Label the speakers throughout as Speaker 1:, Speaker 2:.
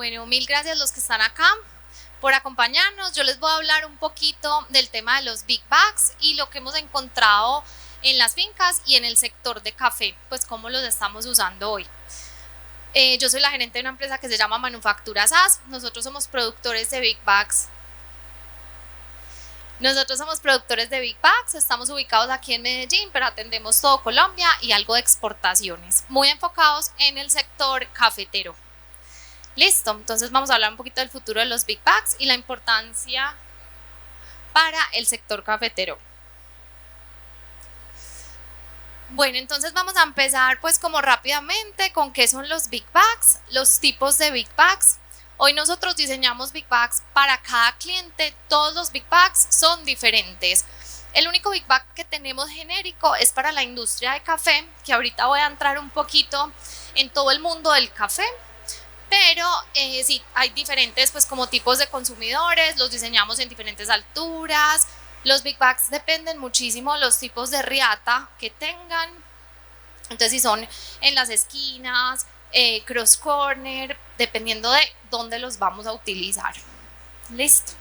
Speaker 1: Bueno, mil gracias a los que están acá por acompañarnos. Yo les voy a hablar un poquito del tema de los Big Bags y lo que hemos encontrado en las fincas y en el sector de café, pues cómo los estamos usando hoy. Yo soy la gerente de una empresa que se llama Manufacturas AS. Nosotros somos productores de Big Bags. Estamos ubicados aquí en Medellín, pero atendemos todo Colombia y algo de exportaciones, muy enfocados en el sector cafetero. Listo, entonces vamos a hablar un poquito del futuro de los Big Bags y la importancia para el sector cafetero. Bueno, entonces vamos a empezar pues como rápidamente con qué son los Big Bags, los tipos de Big Bags. Hoy nosotros diseñamos Big Bags para cada cliente, todos los Big Bags son diferentes. El único Big Bag que tenemos genérico es para la industria de café, que ahorita voy a entrar un poquito en todo el mundo del café. Pero sí, hay diferentes pues como tipos de consumidores, los diseñamos en diferentes alturas. Los Big Bags dependen muchísimo de los tipos de riata que tengan. Entonces si son en las esquinas, cross corner, dependiendo de dónde los vamos a utilizar. Listo.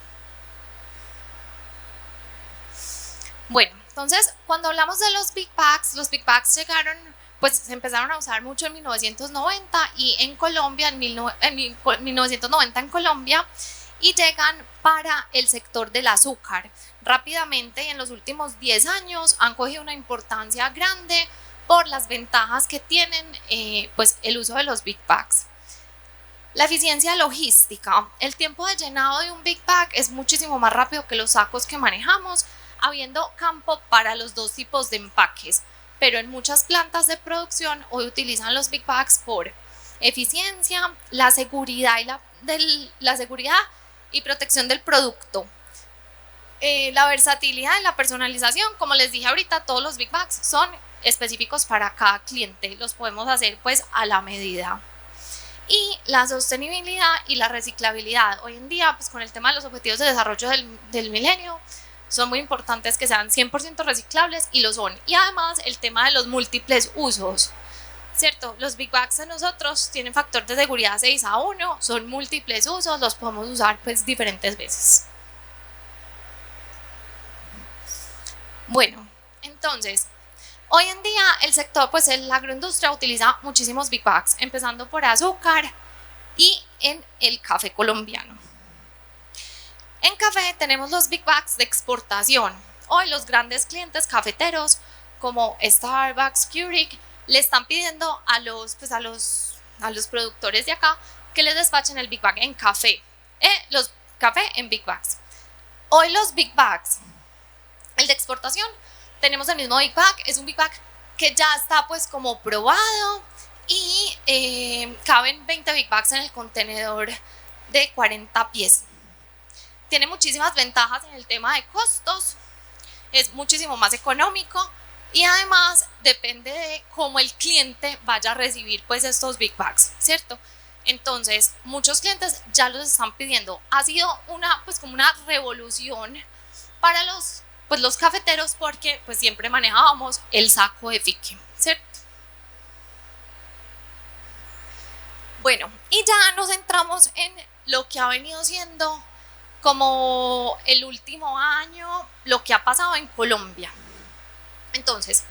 Speaker 1: Bueno, entonces cuando hablamos de los Big Bags llegaron, pues se empezaron a usar mucho en 1990 y en Colombia, en 1990 en Colombia, y llegan para el sector del azúcar. Rápidamente, en los últimos 10 años han cogido una importancia grande por las ventajas que tienen pues el uso de los Big Bags. La eficiencia logística. El tiempo de llenado de un Big Bag es muchísimo más rápido que los sacos que manejamos, habiendo campo para los dos tipos de empaques. Pero en muchas plantas de producción hoy utilizan los Big Bags por eficiencia, la seguridad y protección del producto. La versatilidad y la personalización, como les dije ahorita, todos los Big Bags son específicos para cada cliente, los podemos hacer pues a la medida. Y la sostenibilidad y la reciclabilidad. Hoy en día, pues con el tema de los objetivos de desarrollo del milenio, son muy importantes que sean 100% reciclables y lo son. Y además el tema de los múltiples usos, ¿cierto? Los Big Bags de nosotros tienen factor de seguridad 6:1, son múltiples usos, los podemos usar pues diferentes veces. Bueno, entonces, hoy en día el sector, pues la agroindustria utiliza muchísimos Big Bags, empezando por azúcar y en el café colombiano. En café tenemos los Big Bags de exportación. Hoy los grandes clientes cafeteros como Starbucks, Keurig, le están pidiendo a los productores de acá que les despachen el Big Bag en café, los café en Big Bags. Hoy los Big Bags, el de exportación, tenemos el mismo Big Bag, es un Big Bag que ya está pues como probado y caben 20 Big Bags en el contenedor de 40 pies. Tiene muchísimas ventajas en el tema de costos, es muchísimo más económico y además depende de cómo el cliente vaya a recibir pues estos Big Bags, ¿cierto? Entonces muchos clientes ya los están pidiendo. Ha sido como una revolución para los cafeteros porque pues siempre manejábamos el saco de fique, ¿cierto? Bueno, y ya nos centramos en lo que ha venido siendo como el último año, lo que ha pasado en Colombia. Entonces,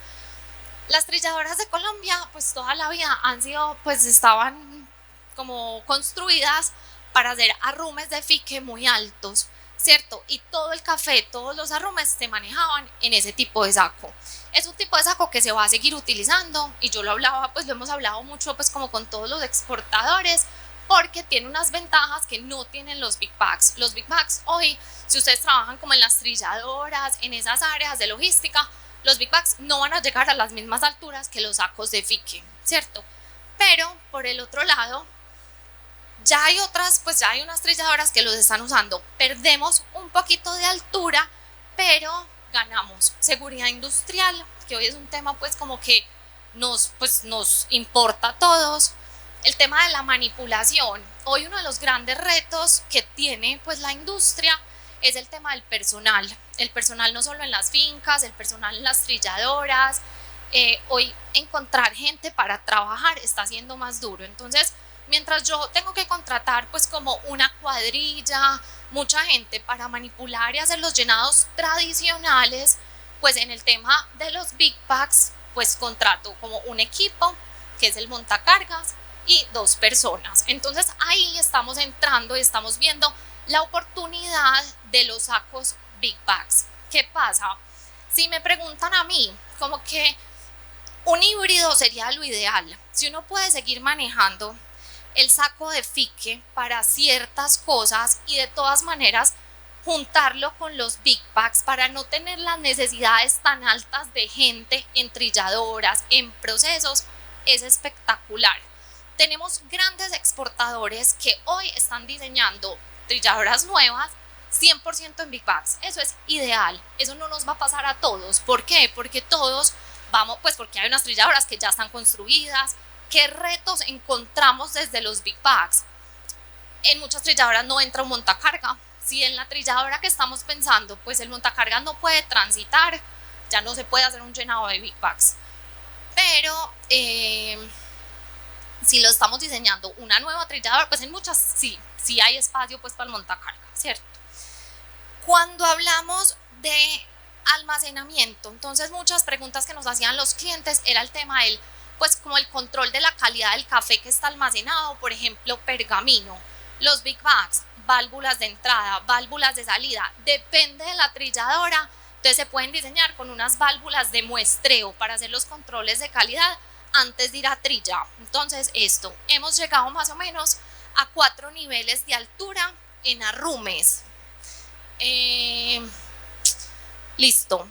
Speaker 1: las trilladoras de Colombia, pues toda la vida estaban como construidas para hacer arrumes de fique muy altos, ¿cierto? Y todo el café, todos los arrumes se manejaban en ese tipo de saco. Es un tipo de saco que se va a seguir utilizando y yo lo hemos hablado mucho pues como con todos los exportadores, porque tiene unas ventajas que no tienen los Big Bags. Los Big Bags hoy, si ustedes trabajan como en las trilladoras, en esas áreas de logística, los Big Bags no van a llegar a las mismas alturas que los sacos de fique, ¿cierto? Pero por el otro lado, ya hay unas trilladoras que los están usando. Perdemos un poquito de altura, pero ganamos seguridad industrial, que hoy es un tema pues como que nos importa a todos. El tema de la manipulación. Hoy uno de los grandes retos que tiene pues la industria es el tema del personal. El personal no solo en las fincas, el personal en las trilladoras. Hoy encontrar gente para trabajar está siendo más duro. Entonces Mientras yo tengo que contratar pues como una cuadrilla, mucha gente para manipular y hacer los llenados tradicionales, pues en el tema de los big bags pues contrato como un equipo que es el montacargas y 2 personas. Entonces ahí estamos entrando y estamos viendo la oportunidad de los sacos big bags. ¿Qué pasa? Si me preguntan a mí, como que un híbrido sería lo ideal. Si uno puede seguir manejando el saco de fique para ciertas cosas y de todas maneras juntarlo con los big bags para no tener las necesidades tan altas de gente en trilladoras, en procesos, es espectacular. Tenemos grandes exportadores que hoy están diseñando trilladoras nuevas 100% en big bags. Eso es ideal, eso no nos va a pasar a todos. ¿Por qué? Porque todos vamos, pues porque hay unas trilladoras que ya están construidas. ¿Qué retos encontramos desde los big bags? En muchas trilladoras no entra un montacarga. Si en la trilladora que estamos pensando, pues el montacarga no puede transitar, ya no se puede hacer un llenado de big bags. Pero si lo estamos diseñando una nueva trilladora, pues en muchas sí hay espacio pues para el montacarga, ¿cierto? Cuando hablamos de almacenamiento, entonces muchas preguntas que nos hacían los clientes era el tema del, pues como el control de la calidad del café que está almacenado, por ejemplo, pergamino, los big bags, válvulas de entrada, válvulas de salida, depende de la trilladora, entonces se pueden diseñar con unas válvulas de muestreo para hacer los controles de calidad antes de ir a trilla. Entonces esto, hemos llegado más o menos a 4 niveles de altura en arrumes. Listo.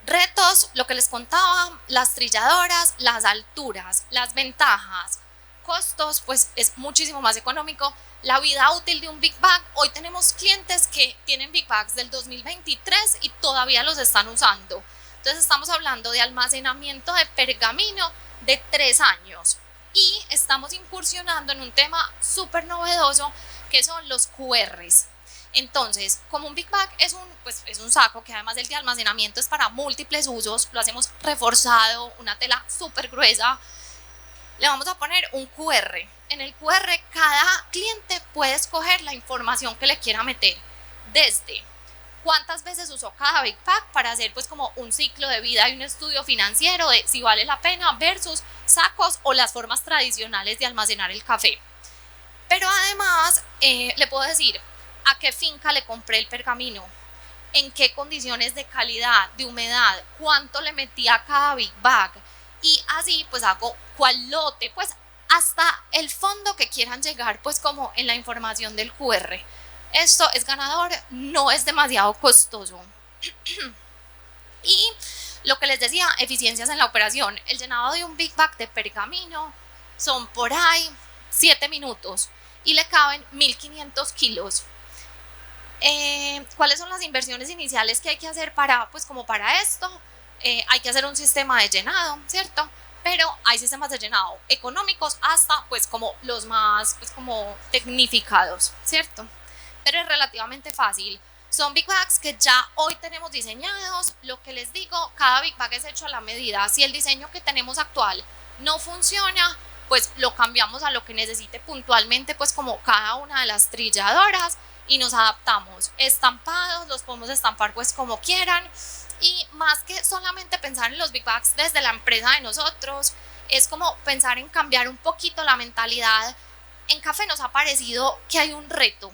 Speaker 1: Retos, lo que les contaba, las trilladoras, las alturas, las ventajas, costos, pues es muchísimo más económico. La vida útil de un big bag, hoy tenemos clientes que tienen big bags del 2023 y todavía los están usando. Entonces estamos hablando de almacenamiento de pergamino de 3 años y estamos incursionando en un tema súper novedoso que son los QRs. Entonces, como un big bag es un saco que además del de almacenamiento es para múltiples usos, lo hacemos reforzado, una tela súper gruesa, le vamos a poner un QR. En el QR cada cliente puede escoger la información que le quiera meter, desde cuántas veces usó cada big bag para hacer pues como un ciclo de vida y un estudio financiero de si vale la pena versus sacos o las formas tradicionales de almacenar el café. Pero además le puedo decir a qué finca le compré el pergamino, en qué condiciones de calidad, de humedad, cuánto le metí a cada big bag y así pues hago cuál lote, pues hasta el fondo que quieran llegar pues como en la información del QR. Esto es ganador, no es demasiado costoso. Y lo que les decía, eficiencias en la operación, el llenado de un big bag de pergamino son por ahí 7 minutos y le caben 1500 kilos. ¿Cuáles son las inversiones iniciales que hay que hacer para esto? Hay que hacer un sistema de llenado, ¿cierto? Pero hay sistemas de llenado económicos hasta pues como los más pues como tecnificados, ¿cierto? Pero es relativamente fácil. Son big bags que ya hoy tenemos diseñados. Lo que les digo, cada big bag es hecho a la medida. Si el diseño que tenemos actual no funciona, pues lo cambiamos a lo que necesite puntualmente pues como cada una de las trilladoras y nos adaptamos. Estampados los podemos estampar pues como quieran, y más que solamente pensar en los big bags desde la empresa de nosotros, es como pensar en cambiar un poquito la mentalidad. En café nos ha parecido que hay un reto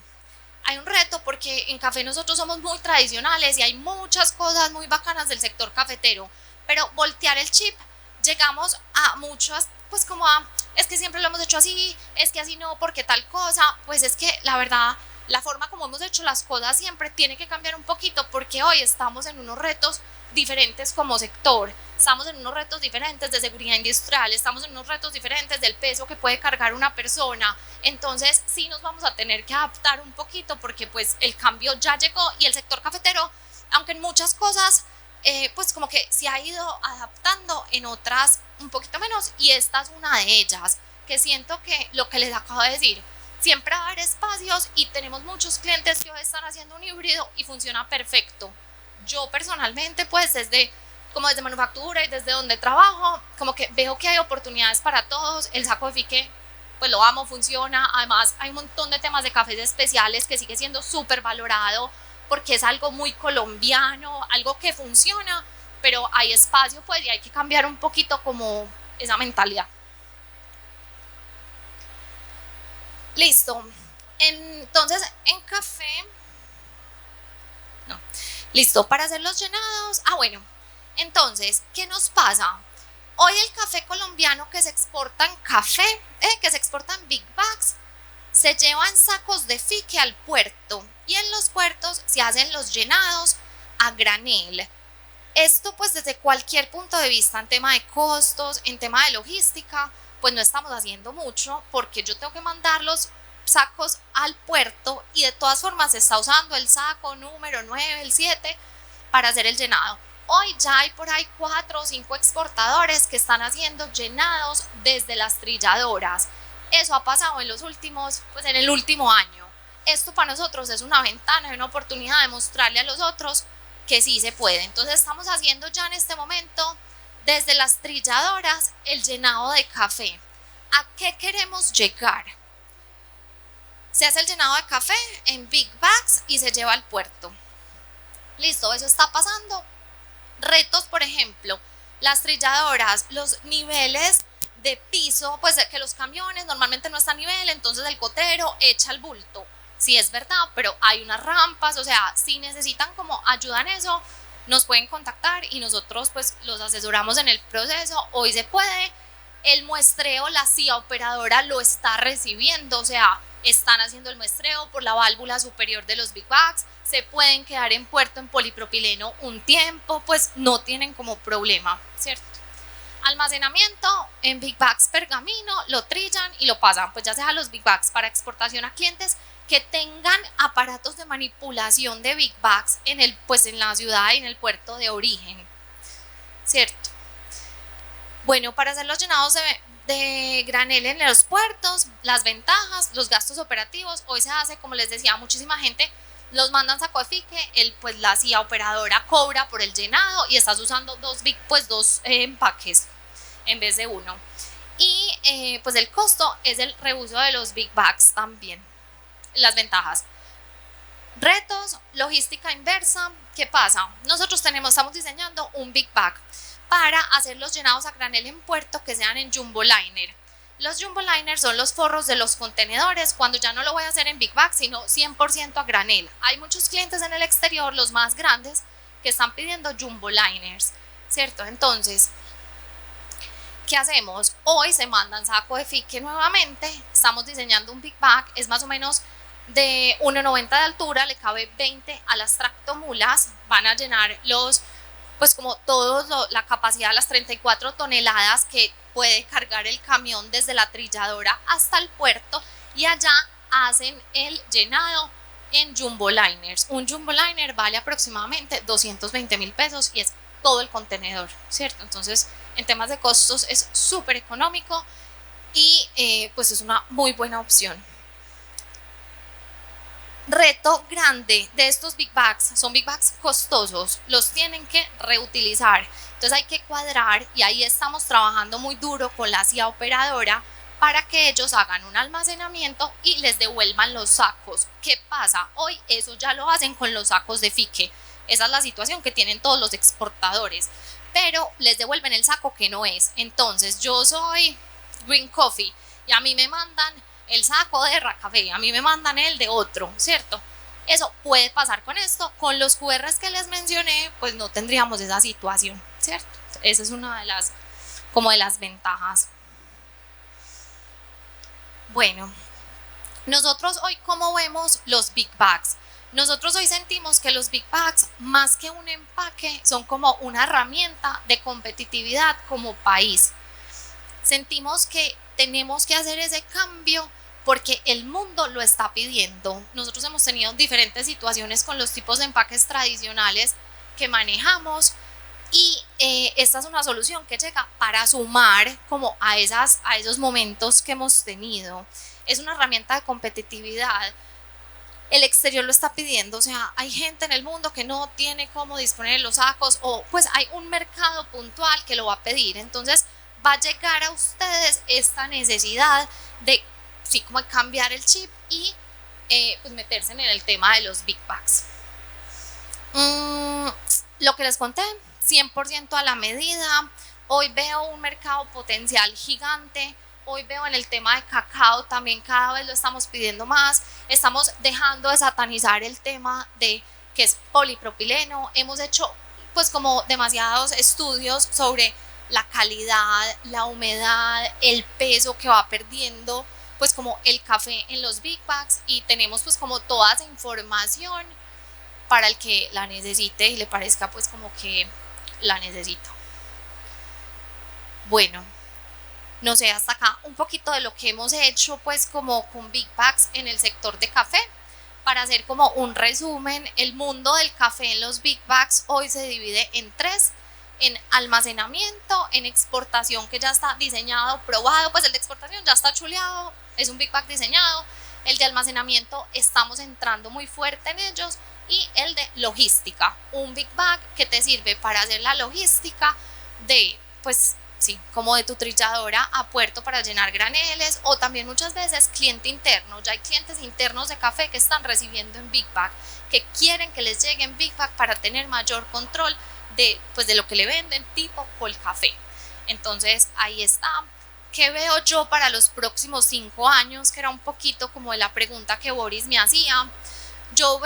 Speaker 1: porque en café nosotros somos muy tradicionales y hay muchas cosas muy bacanas del sector cafetero, pero voltear el chip, llegamos a muchas pues como a, es que siempre lo hemos hecho así, es que así no, porque tal cosa, pues es que la verdad la forma como hemos hecho las cosas siempre tiene que cambiar un poquito, porque hoy estamos en unos retos diferentes como sector, estamos en unos retos diferentes de seguridad industrial, estamos en unos retos diferentes del peso que puede cargar una persona. Entonces sí nos vamos a tener que adaptar un poquito, porque pues el cambio ya llegó y el sector cafetero, aunque en muchas cosas pues como que se ha ido adaptando, en otras un poquito menos, y esta es una de ellas, que siento que lo que les acabo de decir, siempre va a haber espacios y tenemos muchos clientes que hoy están haciendo un híbrido y funciona perfecto. Yo personalmente pues desde manufactura y desde donde trabajo como que veo que hay oportunidades para todos. El saco de fique pues lo amo, funciona. Además hay un montón de temas de cafés especiales que sigue siendo súper valorado porque es algo muy colombiano, algo que funciona, pero hay espacio pues y hay que cambiar un poquito como esa mentalidad. Listo. Entonces en café, no, listo, para hacer los llenados, bueno, entonces, ¿qué nos pasa? Hoy el café colombiano que se exporta en que se exporta en big bags, se llevan sacos de fique al puerto y en los puertos se hacen los llenados a granel. Esto pues desde cualquier punto de vista, en tema de costos, en tema de logística, pues no estamos haciendo mucho porque yo tengo que mandar los sacos al puerto y de todas formas se está usando el saco número 9, el 7 para hacer el llenado. Hoy ya hay por ahí 4 o 5 exportadores que están haciendo llenados desde las trilladoras. Eso ha pasado en el último año. Esto para nosotros es una ventana y una oportunidad de mostrarle a los otros que sí se puede. Entonces estamos haciendo ya en este momento desde las trilladoras el llenado de café. ¿A qué queremos llegar? Se hace el llenado de café en big bags y se lleva al puerto. Listo, eso está pasando. Retos, por ejemplo, las trilladoras, los niveles de piso, pues que los camiones normalmente no están a nivel, entonces el gotero echa el bulto. Sí, es verdad, pero hay unas rampas, o sea, si necesitan como ayuda en eso, nos pueden contactar y nosotros pues los asesoramos en el proceso. Hoy se puede. El muestreo, la CIA operadora lo está recibiendo, o sea, están haciendo el muestreo por la válvula superior de los big bags, se pueden quedar en puerto en polipropileno un tiempo, pues no tienen como problema, ¿cierto? Almacenamiento en big bags pergamino, lo trillan y lo pasan, pues ya sea los big bags para exportación a clientes que tengan aparatos de manipulación de big bags pues en la ciudad y en el puerto de origen, ¿cierto? Bueno, para hacer los llenados de granel en los puertos, las ventajas, los gastos operativos, hoy se hace, como les decía, muchísima gente los mandan saco de fique, pues la CIA operadora cobra por el llenado y estás usando dos empaques en vez de uno. Y pues el costo es el reuso de los big bags también. Las ventajas. Retos, logística inversa. ¿Qué pasa? Nosotros estamos diseñando un big bag para hacer los llenados a granel en puerto que sean en jumbo liner. Los jumbo liners son los forros de los contenedores cuando ya no lo voy a hacer en big bag, sino 100% a granel. Hay muchos clientes en el exterior, los más grandes, que están pidiendo jumbo liners, ¿cierto? Entonces, ¿qué hacemos? Hoy se mandan saco de fique nuevamente, estamos diseñando un big bag, es más o menos de 1,90 de altura, le cabe 20 a las tractomulas, van a llenar pues como la capacidad de las 34 toneladas que puede cargar el camión desde la trilladora hasta el puerto y allá hacen el llenado en jumbo liners. Un jumbo liner vale aproximadamente 220.000 pesos y es todo el contenedor, ¿cierto? Entonces, en temas de costos es súper económico y pues es una muy buena opción. Reto grande de estos big bags, son big bags costosos, los tienen que reutilizar, entonces hay que cuadrar y ahí estamos trabajando muy duro con la CIA operadora para que ellos hagan un almacenamiento y les devuelvan los sacos. ¿Qué pasa? Hoy eso ya lo hacen con los sacos de fique, esa es la situación que tienen todos los exportadores, pero les devuelven el saco que no es. Entonces yo soy Green Coffee y a mí me mandan el saco de Racafé, a mí me mandan el de otro, ¿cierto? Eso puede pasar con esto. Con los QRs que les mencioné, pues no tendríamos esa situación, ¿cierto? Esa es una de las ventajas. Bueno, nosotros hoy, ¿cómo vemos los big bags? Nosotros hoy sentimos que los big bags, más que un empaque, son como una herramienta de competitividad como país. Sentimos que tenemos que hacer ese cambio porque el mundo lo está pidiendo. Nosotros hemos tenido diferentes situaciones con los tipos de empaques tradicionales que manejamos y esta es una solución que llega para sumar como a esos momentos que hemos tenido. Es una herramienta de competitividad. El exterior lo está pidiendo, o sea, hay gente en el mundo que no tiene cómo disponer de los sacos o pues hay un mercado puntual que lo va a pedir. Entonces va a llegar a ustedes esta necesidad de sí, como cambiar el chip y pues meterse en el tema de los Big Bags. Lo que les conté, 100% a la medida. Hoy veo un mercado potencial gigante. Hoy veo en el tema de cacao también cada vez lo estamos pidiendo más. Estamos dejando de satanizar el tema de que es polipropileno. Hemos hecho pues como demasiados estudios sobre la calidad, la humedad, el peso que va perdiendo pues como el café en los Big Bags, y tenemos pues como toda esa información para el que la necesite y le parezca pues como que la necesito. Bueno, no sé, hasta acá un poquito de lo que hemos hecho pues como con Big Bags en el sector de café. Para hacer como un resumen, el mundo del café en los Big Bags hoy se divide en tres: en almacenamiento, en exportación, que ya está diseñado, probado, pues el de exportación ya está chuleado, es un Big Bag diseñado. El de almacenamiento estamos entrando muy fuerte en ellos, y el de logística, un Big Bag que te sirve para hacer la logística de, pues sí, como de tu trilladora a puerto para llenar graneles, o también muchas veces cliente interno. Ya hay clientes internos de café que están recibiendo en Big Bag, que quieren que les llegue en Big Bag para tener mayor control de, pues, de lo que le venden, tipo Colcafé. Entonces ahí está. ¿Qué veo yo para los próximos 5 años? Que era un poquito como de la pregunta que Boris me hacía. Yo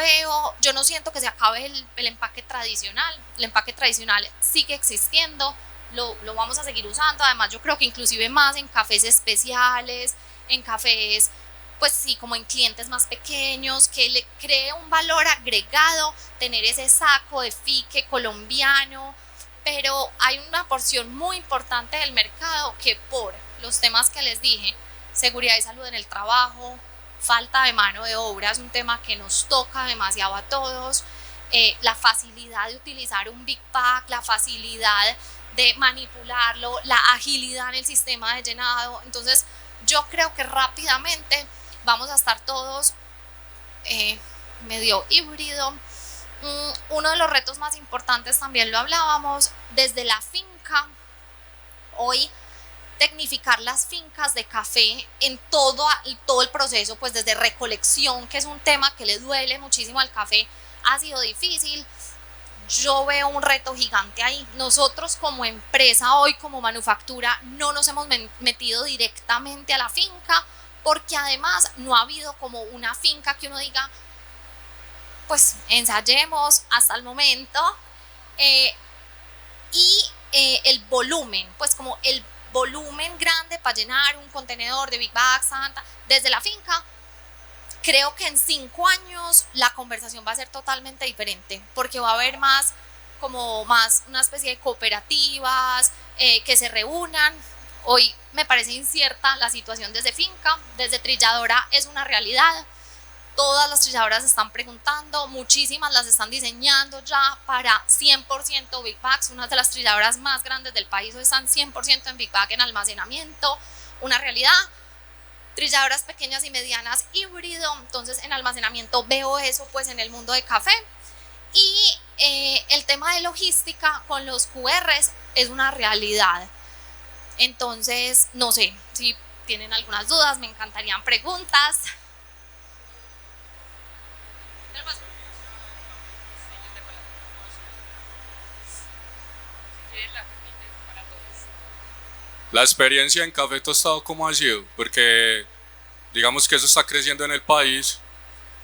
Speaker 1: no siento que se acabe el empaque tradicional. El empaque tradicional sigue existiendo, lo vamos a seguir usando. Además, yo creo que inclusive más en cafés especiales, en cafés, pues sí, como en clientes más pequeños, que le cree un valor agregado tener ese saco de fique colombiano. Pero hay una porción muy importante del mercado que, por los temas que les dije, seguridad y salud en el trabajo, falta de mano de obra, es un tema que nos toca demasiado a todos. La facilidad de utilizar un Big Bag, la facilidad de manipularlo, la agilidad en el sistema de llenado. Entonces yo creo que rápidamente vamos a estar todos medio híbrido. Uno de los retos más importantes, también lo hablábamos, desde la finca. Hoy tecnificar las fincas de café en todo el proceso, pues desde recolección, que es un tema que le duele muchísimo al café, ha sido difícil. Yo veo un reto gigante ahí. Nosotros como empresa, hoy como manufactura, no nos hemos metido directamente a la finca, porque además no ha habido como una finca que uno diga, pues ensayemos hasta el momento. El volumen, pues como el volumen grande para llenar un contenedor de Big Bag Santa desde la finca, creo que en 5 años la conversación va a ser totalmente diferente, porque va a haber más una especie de cooperativas que se reúnan. Hoy me parece incierta la situación desde finca. Desde trilladora es una realidad. Todas las trilladoras están preguntando, muchísimas las están diseñando ya para 100% Big Bags. Una de las trilladoras más grandes del país están 100% en Big Bag en almacenamiento, una realidad. Trilladoras pequeñas y medianas híbrido. Entonces en almacenamiento veo eso pues en el mundo de café. Y el tema de logística con los QRs es una realidad. Entonces no sé si tienen algunas dudas, me encantarían preguntas.
Speaker 2: La experiencia en café tostado, ¿cómo ha sido? Porque digamos que eso está creciendo en el país.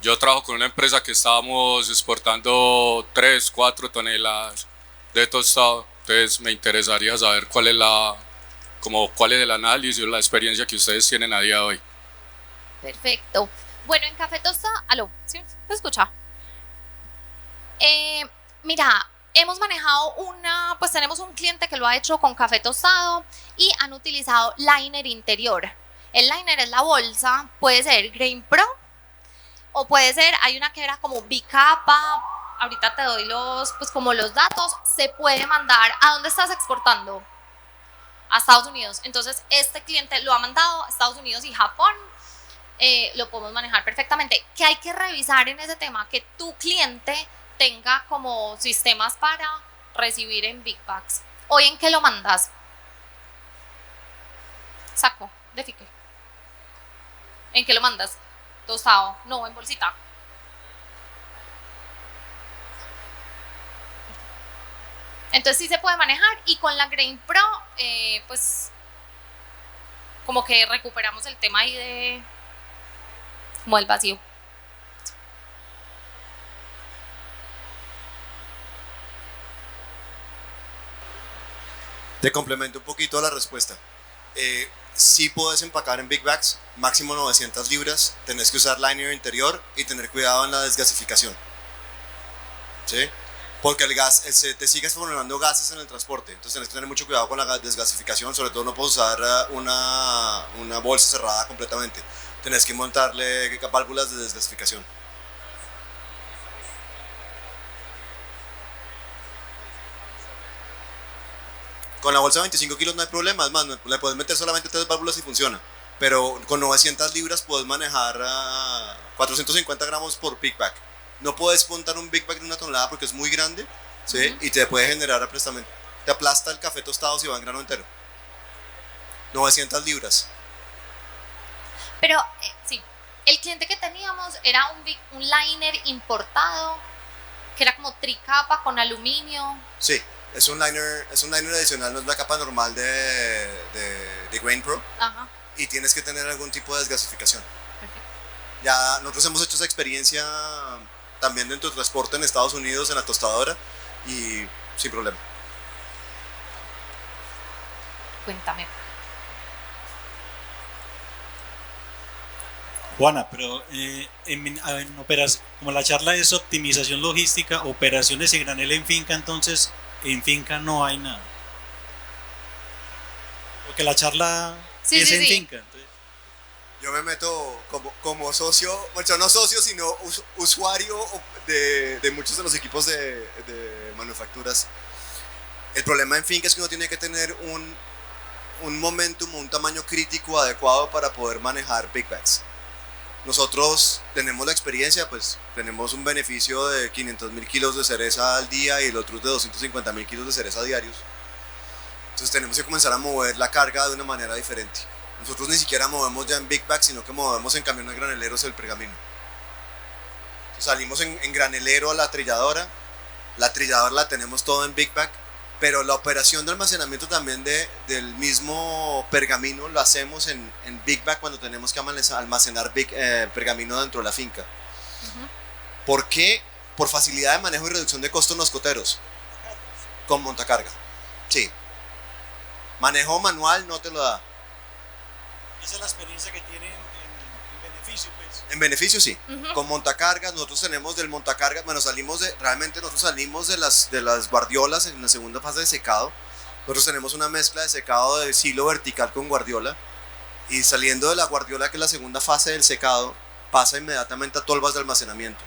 Speaker 2: Yo trabajo con una empresa que estábamos exportando 3, 4 toneladas de tostado. Entonces me interesaría saber cuál es el análisis o la experiencia que ustedes tienen a día de hoy.
Speaker 1: Perfecto. Bueno, en Café Tostado, aló, ¿sí? ¿Se escucha? Mira, hemos manejado pues tenemos un cliente que lo ha hecho con café tostado y han utilizado liner interior. El liner es la bolsa, puede ser Grain Pro o puede ser, hay una que era como bicapa. Ahorita te doy pues como los datos. Se puede mandar. ¿A dónde estás exportando? A Estados Unidos. Entonces este cliente lo ha mandado a Estados Unidos y Japón. Lo podemos manejar perfectamente. ¿Qué hay que revisar en ese tema? Que tu cliente tenga como sistemas para recibir en Big Bags. ¿Hoy en qué lo mandas? Saco de fique. ¿En qué lo mandas? Tostado, no, en bolsita. Entonces sí se puede manejar y con la Grain Pro, pues como que recuperamos el tema ahí de como el vacío.
Speaker 3: Te complemento un poquito la respuesta. Sí puedes empacar en big bags, máximo 900 libras, tenés que usar liner interior y tener cuidado en la desgasificación. ¿Sí? Porque el gas, te sigues formando gases en el transporte, entonces tenés que tener mucho cuidado con la desgasificación, sobre todo no puedes usar una bolsa cerrada completamente, tenés que montarle válvulas de desgasificación. Con la bolsa de 25 kilos no hay problema, es más, le puedes meter solamente 3 válvulas y funciona. Pero con 900 libras puedes manejar 450 gramos por big bag. No puedes montar un big bag de 1 tonelada porque es muy grande, ¿sí? Y te puede generar aplastamiento. Te aplasta el café tostado si va en grano entero. 900 libras.
Speaker 1: Pero sí, el cliente que teníamos era un liner importado, que era como tricapa con aluminio.
Speaker 3: Sí, es un liner adicional, no es la capa normal de Grain Pro.
Speaker 1: Ajá.
Speaker 3: Y tienes que tener algún tipo de desgasificación.
Speaker 1: Perfecto.
Speaker 3: Ya nosotros hemos hecho esa experiencia también dentro del transporte en Estados Unidos, en la tostadora, y sin problema.
Speaker 1: Cuéntame.
Speaker 4: Juana, pero en como la charla es optimización logística, operaciones y granel en finca, entonces en finca no hay nada. Porque la charla es en finca. Entonces.
Speaker 3: Yo me meto como socio, bueno, no socio, sino usuario de muchos de los equipos de manufacturas. El problema en finca es que uno tiene que tener un momentum, un tamaño crítico adecuado para poder manejar big bags. Nosotros tenemos la experiencia, pues tenemos un beneficio de 500.000 kilos de cereza al día y el otro de 250.000 kilos de cereza diarios. Entonces tenemos que comenzar a mover la carga de una manera diferente. Nosotros ni siquiera movemos ya en big bags, sino que movemos en camiones graneleros el pergamino. Entonces salimos en granelero a la trilladora la tenemos todo en big bag, pero la operación de almacenamiento también del mismo pergamino lo hacemos en big bag cuando tenemos que almacenar pergamino dentro de la finca. ¿Por qué? Por facilidad de manejo y reducción de costos en los coteros, con montacarga. Sí. Manejo manual no te lo da.
Speaker 4: Esa es la experiencia que tienen en beneficio, pues.
Speaker 3: En beneficio sí. Con montacargas, nosotros tenemos del montacargas, bueno, realmente nosotros salimos de las guardiolas en la segunda fase de secado. Nosotros tenemos una mezcla de secado de silo vertical con guardiola, y saliendo de la guardiola, que es la segunda fase del secado, pasa inmediatamente a tolvas de almacenamiento.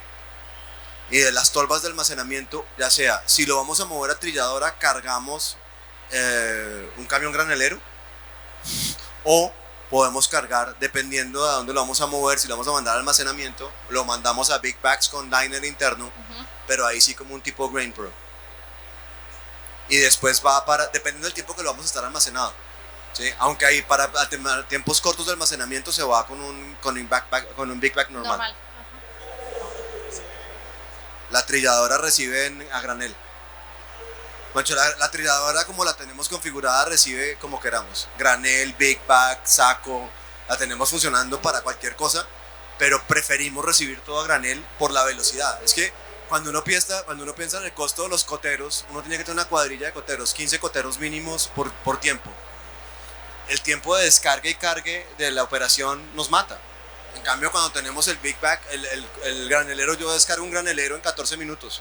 Speaker 3: Y de las tolvas de almacenamiento, ya sea, si lo vamos a mover a trilladora, cargamos un camión granelero, o podemos cargar, dependiendo de dónde lo vamos a mover, si lo vamos a mandar al almacenamiento, lo mandamos a big bags con liner interno, pero ahí sí como un tipo Grain Pro. Y después va dependiendo del tiempo que lo vamos a estar almacenado, ¿sí? Aunque ahí para tiempos cortos de almacenamiento se va con un big bag normal. La trilladora recibe a granel. Bueno, la trilladora, como la tenemos configurada, recibe como queramos. Granel, big bag, saco, la tenemos funcionando para cualquier cosa, pero preferimos recibir todo a granel por la velocidad. Es que cuando uno piensa en el costo de los coteros, uno tiene que tener una cuadrilla de coteros, 15 coteros mínimos por tiempo. El tiempo de descarga y cargue de la operación nos mata. En cambio, cuando tenemos el big bag, el granelero, yo descargo un granelero en 14 minutos.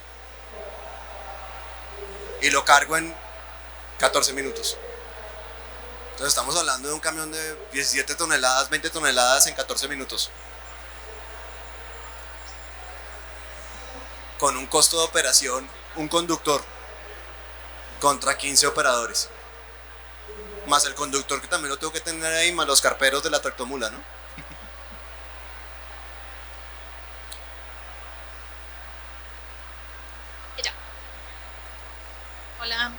Speaker 3: Y lo cargo en 14 minutos. Entonces estamos hablando de un camión de 17 toneladas, 20 toneladas en 14 minutos. Con un costo de operación, un conductor contra 15 operadores. Más el conductor, que también lo tengo que tener ahí, más los carperos de la tractomula, ¿no?
Speaker 5: Hola,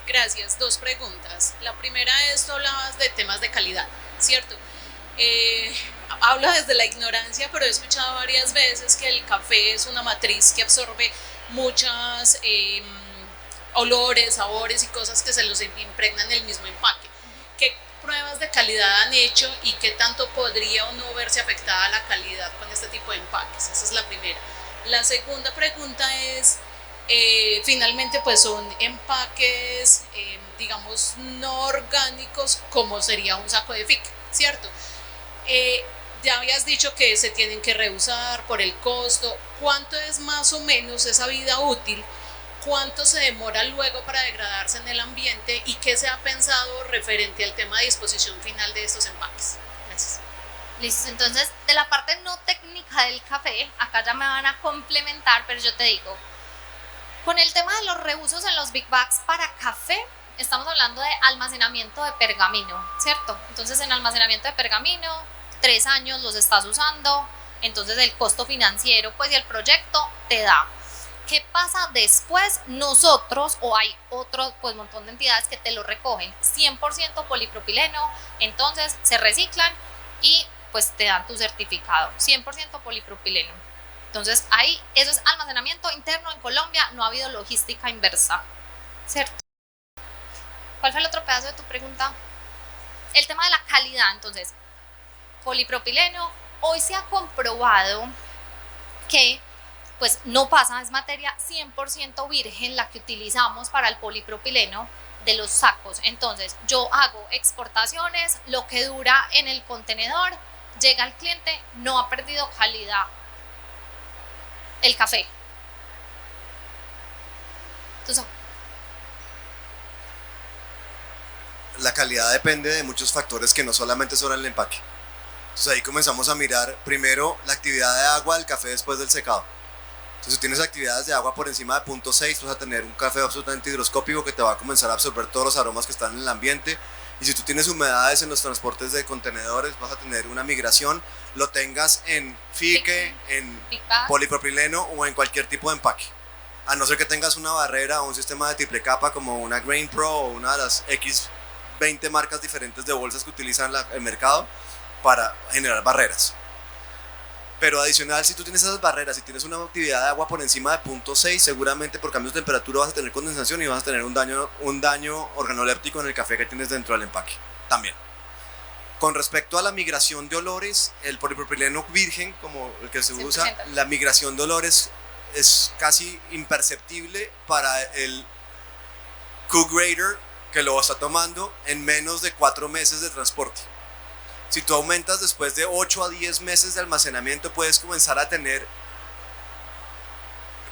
Speaker 5: gracias. 2 preguntas. La primera es, tú hablabas de temas de calidad, ¿cierto? hablo desde la ignorancia, pero he escuchado varias veces que el café es una matriz que absorbe muchas olores, sabores y cosas que se los impregnan en el mismo empaque. ¿Qué pruebas de calidad han hecho y qué tanto podría o no verse afectada la calidad con este tipo de empaques? Esa es la primera. La segunda pregunta es, finalmente pues son empaques, digamos, no orgánicos como sería un saco de FIC, ¿cierto? Ya habías dicho que se tienen que reusar por el costo. ¿Cuánto es más o menos esa vida útil? ¿Cuánto se demora luego para degradarse en el ambiente? ¿Y qué se ha pensado referente al tema de disposición final de estos empaques? Gracias.
Speaker 1: Listo, entonces de la parte no técnica del café, acá ya me van a complementar, pero yo te digo, con el tema de los reusos en los big bags para café, estamos hablando de almacenamiento de pergamino, ¿cierto? Entonces en almacenamiento de pergamino, 3 años los estás usando, entonces el costo financiero pues y el proyecto te da. ¿Qué pasa después? Nosotros, o hay otro pues montón de entidades que te lo recogen, 100% polipropileno, entonces se reciclan y pues te dan tu certificado, 100% polipropileno. Entonces ahí, eso es almacenamiento interno en Colombia, no ha habido logística inversa, ¿cierto? ¿Cuál fue el otro pedazo de tu pregunta? El tema de la calidad, entonces, polipropileno, hoy se ha comprobado que pues no pasa, es materia 100% virgen la que utilizamos para el polipropileno de los sacos. Entonces yo hago exportaciones, lo que dura en el contenedor, llega al cliente, no ha perdido calidad el café. Entonces,
Speaker 3: la calidad depende de muchos factores que no solamente son el empaque. Entonces ahí comenzamos a mirar primero la actividad de agua del café después del secado. Entonces si tienes actividades de agua por encima de 0.6, vas a tener un café absolutamente higroscópico que te va a comenzar a absorber todos los aromas que están en el ambiente. Y si tú tienes humedades en los transportes de contenedores, vas a tener una migración, lo tengas en fique, en polipropileno o en cualquier tipo de empaque. A no ser que tengas una barrera o un sistema de triple capa como una Grain Pro o una de las X 20 marcas diferentes de bolsas que utilizan el mercado para generar barreras. Pero adicional, si tú tienes esas barreras, si tienes una actividad de agua por encima de 0.6, seguramente por cambios de temperatura vas a tener condensación y vas a tener un daño organoléptico en el café que tienes dentro del empaque también. Con respecto a la migración de olores, el polipropileno virgen, como el que se 100%. Usa, la migración de olores es casi imperceptible para el Q-Grader que lo está tomando en menos de 4 meses de transporte. Si tú aumentas después de 8 a 10 meses de almacenamiento, puedes comenzar a tener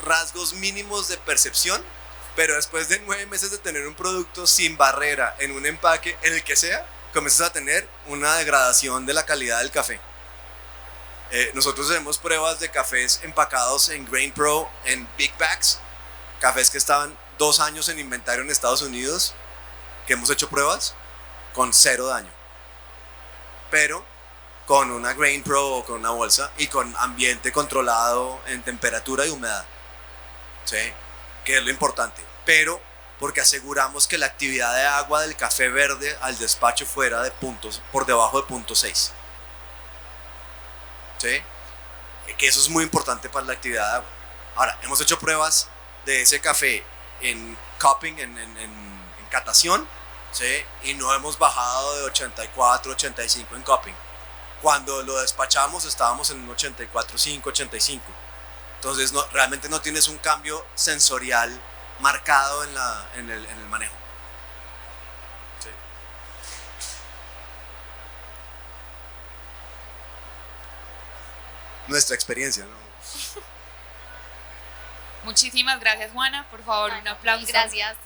Speaker 3: rasgos mínimos de percepción, pero después de 9 meses de tener un producto sin barrera en un empaque, en el que sea, comienzas a tener una degradación de la calidad del café. Nosotros hacemos pruebas de cafés empacados en Grain Pro, en Big Bags, cafés que estaban 2 años en inventario en Estados Unidos, que hemos hecho pruebas con 0 daño. Pero con una Grain Pro o con una bolsa y con ambiente controlado en temperatura y humedad, ¿sí? Que es lo importante, pero porque aseguramos que la actividad de agua del café verde al despacho fuera de puntos por debajo de 0.6, ¿sí? Que eso es muy importante para la actividad de agua. Ahora, hemos hecho pruebas de ese café en cupping, en catación, ¿sí? Y no hemos bajado de 84, 85 en cupping. Cuando lo despachamos estábamos en un 84.5, 85. Entonces realmente no tienes un cambio sensorial marcado en el manejo. ¿Sí? Nuestra experiencia, ¿no?
Speaker 6: Muchísimas gracias, Juana. Por favor, un aplauso.
Speaker 1: Gracias.